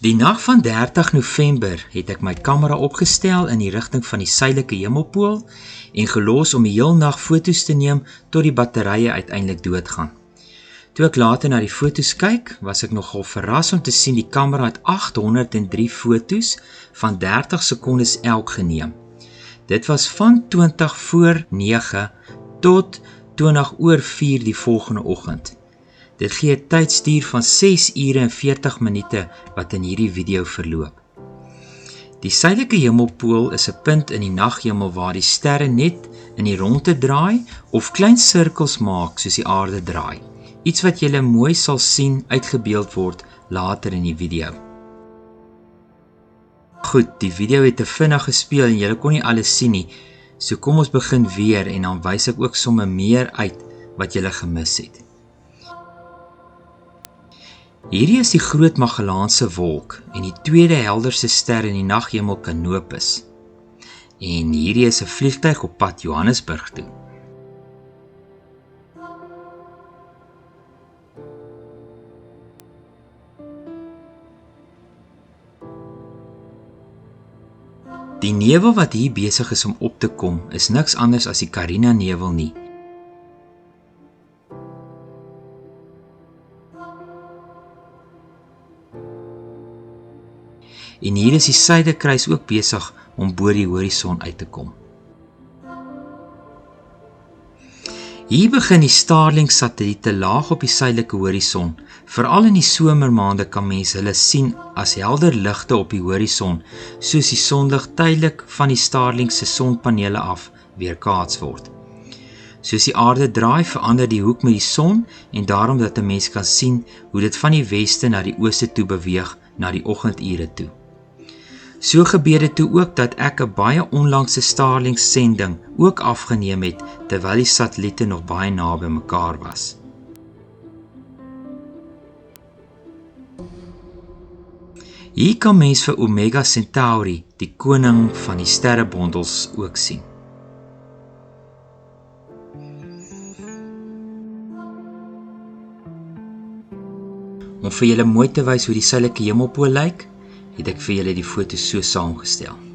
Die nag van 30 November het ek my kamera opgestel in die rigting van die suidelike hemelpool en gelos om die heel nag foto's te neem tot die batterye uiteindelik doodgaan. Toe ek later na die foto's kyk, was ek nogal verras om te sien die kamera het 803 foto's van 30 sekondes elk geneem. Dit was van 20 voor 9 tot 20 oor 4 die volgende oggend. Dit gee 'n tydstuur van 6 ure en 40 minute wat in hierdie video verloop. Die suidelike hemelpool is 'n punt in die naghemel waar die sterre net in die rondte draai of klein sirkels maak soos die aarde draai. Iets wat julle mooi sal sien uitgebeeld word later in die video. Goed, die video het te vinnig gespeel en julle kon nie alles sien nie, so kom ons begin weer en dan wys ek ook sommer meer uit wat julle gemis het. Hierdie is die Groot Magellaanse Wolk en die tweede helderste ster in die naghemel Canopus. En hierdie is 'n vliegtuig op pad Johannesburg toe. Die nevel wat hier besig is om op te kom, is niks anders as die Carina nevel nie. En hier is die Suiderkruis ook besig om bo die horison uit te kom. Hier begin die Starlink-satelliete laag op die suidelike horison. Veral in die somermaande kan mense hulle sien as helder ligte op die horison, soos die sonlig tydelik van die Starlink se sonpanele af weerkaats word. Soos die aarde draai, verander die hoek met die son en daarom dat 'n mens kan sien hoe dit van die weste na die ooste toe beweeg na die oggendure toe. So gebeur dit toe ook dat ek 'n baie onlangse Starlink-sending ook afgeneem het terwyl die satelliete nog baie naby mekaar was. Hier kan mens vir Omega Centauri, die koning van die sterrebondels, ook sien. Om vir julle mooi te wys hoe die suidelike hemelpool lyk, het ek vir julle die foto's so saamgestel.